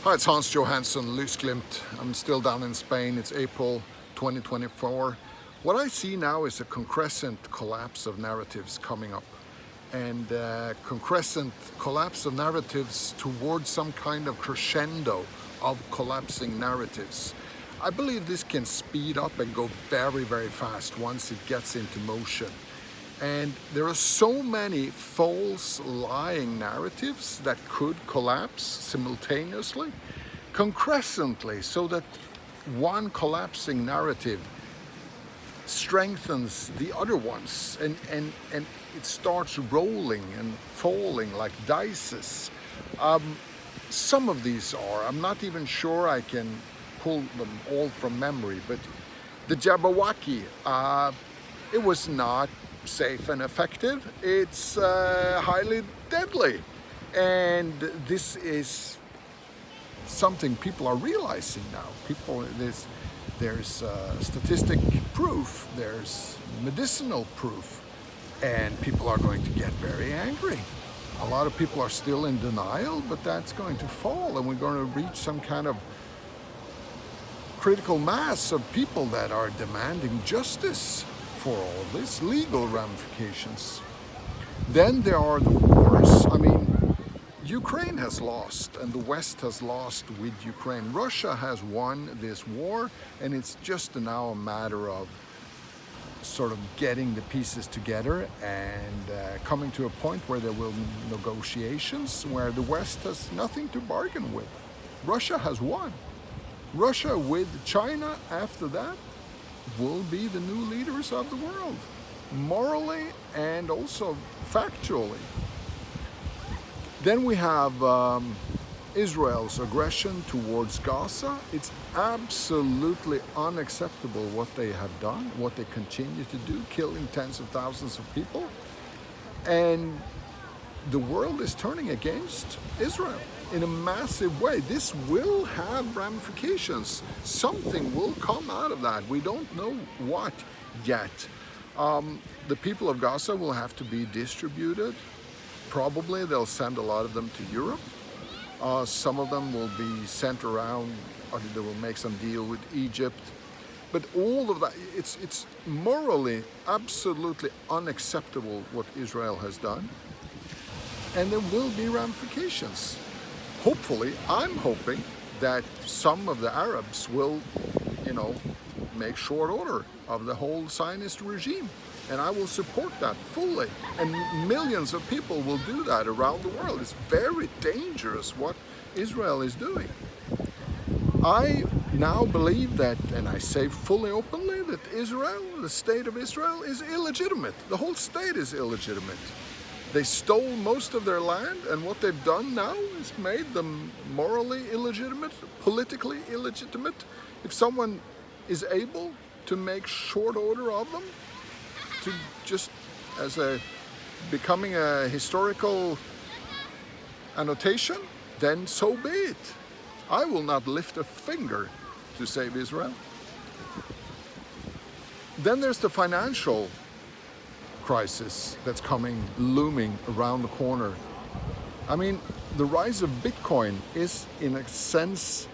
Hi, it's Hans Johansson, Lysglimt. I'm still down in Spain. It's April 2024. What I see now is a concrescent collapse of narratives coming up. And concrescent collapse of narratives towards some kind of crescendo of collapsing narratives. I believe this can speed up and go very, very fast once it gets into motion. And there are so many false lying narratives that could collapse simultaneously, concrescently, so that one collapsing narrative strengthens the other ones and it starts rolling and falling like dices. Some of these are, I'm not even sure I can pull them all from memory, but the Jabberwocky, it was not safe and effective. It's highly deadly, and this is something people are realizing now. There's statistic proof, there's medicinal proof, and people are going to get very angry. A lot of people are still in denial, but that's going to fall, and we're going to reach some kind of critical mass of people that are demanding justice for all of this, legal ramifications. Then there are the wars. I mean, Ukraine has lost, and the West has lost with Ukraine. Russia has won this war, and it's just now a matter of sort of getting the pieces together and coming to a point where there will be negotiations where the West has nothing to bargain with. Russia has won. Russia with China after that will be the new leaders of the world, morally and also factually. Then we have Israel's aggression towards Gaza. It's absolutely unacceptable what they have done, what they continue to do, killing tens of thousands of people. And the world is turning against Israel in a massive way. This will have ramifications. Something will come out of that. We don't know what yet. The people of Gaza will have to be distributed. Probably they'll send a lot of them to Europe. Some of them will be sent around, or they will make some deal with Egypt. But all of that, it's morally absolutely unacceptable what Israel has done. And there will be ramifications. Hopefully, I'm hoping that some of the Arabs will, make short order of the whole Zionist regime. And I will support that fully. And millions of people will do that around the world. It's very dangerous what Israel is doing. I now believe that, and I say fully openly, that Israel, the state of Israel, is illegitimate. The whole state is illegitimate. They stole most of their land, and what they've done now is made them morally illegitimate, politically illegitimate. If someone is able to make short order of them, to just as becoming a historical annotation, then so be it. I will not lift a finger to save Israel. Then there's the financial crisis that's looming around the corner. I mean, the rise of Bitcoin is, in a sense,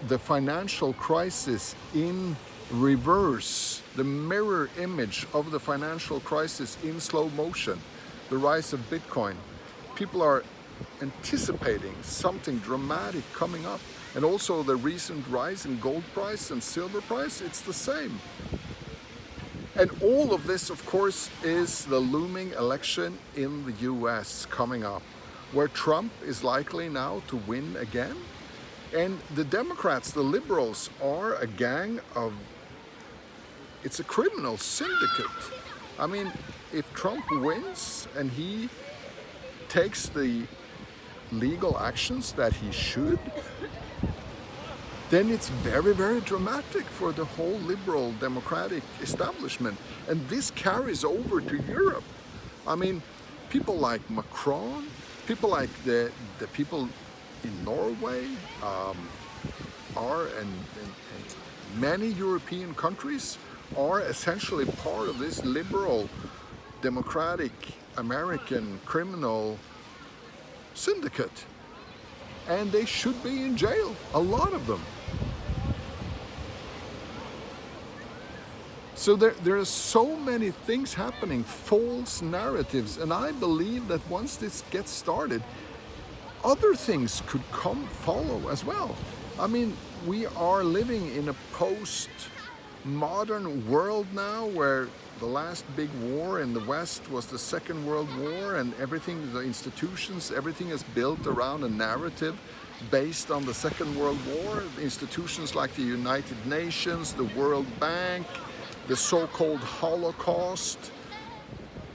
the financial crisis in reverse, the mirror image of the financial crisis in slow motion, the rise of Bitcoin. People are anticipating something dramatic coming up. And also the recent rise in gold price and silver price, it's the same. And all of this, of course, is the looming election in the US coming up, where Trump is likely now to win again. And the Democrats, the liberals, are a gang of, it's a criminal syndicate. I mean, if Trump wins and he takes the legal actions that he should, then it's very, very dramatic for the whole liberal democratic establishment. And this carries over to Europe. I mean, people like Macron, people like the people in Norway and many European countries are essentially part of this liberal, democratic, American criminal syndicate. and they should be in jail, a lot of them. So there are so many things happening, false narratives, and I believe that once this gets started, other things could follow as well. I mean, we are living in a post-modern world now where the last big war in the West was the Second World War, and everything, the institutions, everything is built around a narrative based on the Second World War. Institutions like the United Nations, the World Bank, the so-called Holocaust,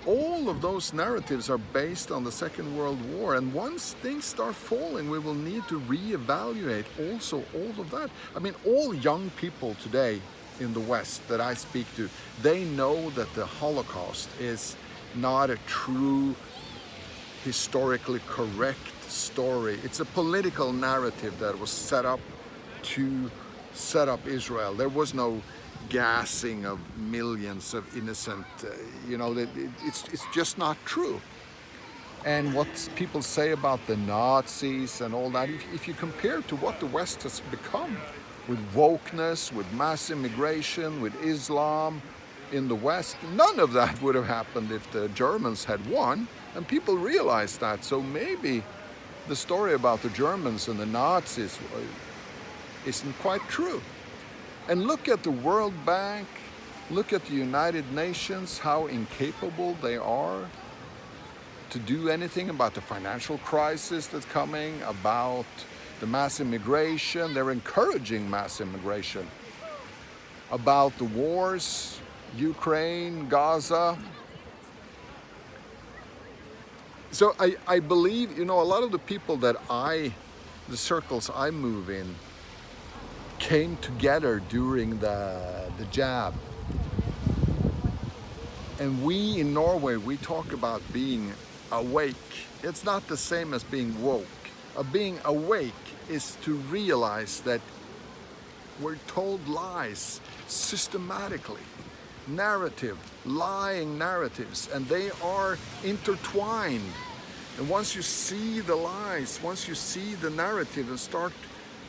all of those narratives are based on the Second World War. And once things start falling, we will need to reevaluate also all of that. I mean, all young people today in the West that I speak to, they know that the Holocaust is not a true, historically correct story. It's a political narrative that was set up to set up Israel. There was no gassing of millions of innocent, it's just not true. And what people say about the Nazis and all that, if you compare to what the West has become with wokeness, with mass immigration, with Islam in the West, none of that would have happened if the Germans had won, and people realize that. So maybe the story about the Germans and the Nazis isn't quite true. And look at the World Bank, look at the United Nations, how incapable they are to do anything about the financial crisis that's coming, about the mass immigration. They're encouraging mass immigration. About the wars, Ukraine, Gaza. So I believe, a lot of the people the circles I move in, came together during the jab. And we in Norway, we talk about being awake. It's not the same as being woke. Being awake is to realize that we're told lies systematically. Lying narratives, and they are intertwined. And once you see the lies, once you see the narrative and start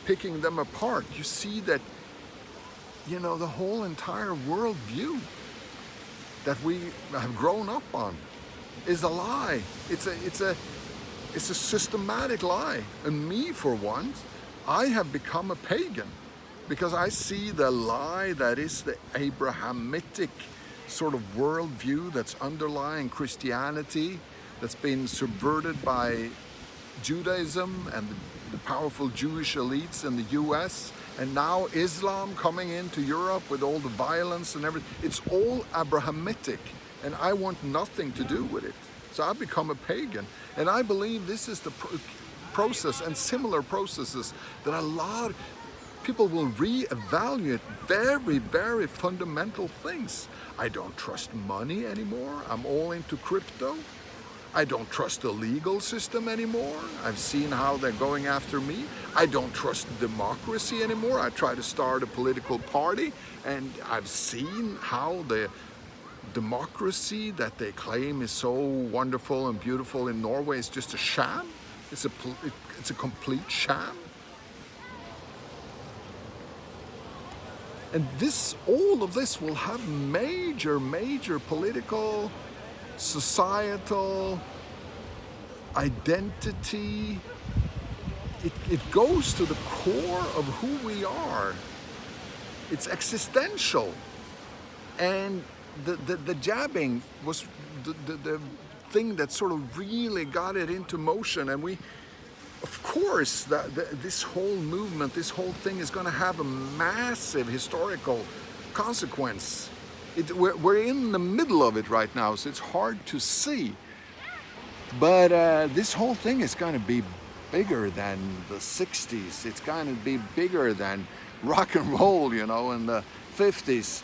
picking them apart, you see that, the whole entire worldview that we have grown up on is a lie. It's a systematic lie. And me, for one, I have become a pagan because I see the lie that is the Abrahamic sort of worldview that's underlying Christianity, that's been subverted by Judaism and the powerful Jewish elites in the US, and now Islam coming into Europe with all the violence and everything. It's all Abrahamic, and I want nothing to do with it. So I've become a pagan, and I believe this is the process and similar processes that a lot of people will reevaluate very, very fundamental things. I don't trust money anymore. I'm all into crypto. I don't trust the legal system anymore. I've seen how they're going after me. I don't trust democracy anymore. I try to start a political party, and I've seen how the democracy that they claim is so wonderful and beautiful in Norway is just a sham. It's a complete sham. And all of this will have major, major political, societal, identity. It goes to the core of who we are. It's existential. And the jabbing was the thing that sort of really got it into motion. And of course, this whole movement, this whole thing is going to have a massive historical consequence. We're in the middle of it right now, so it's hard to see. But this whole thing is going to be bigger than the 60s. It's going to be bigger than rock and roll, in the 50s.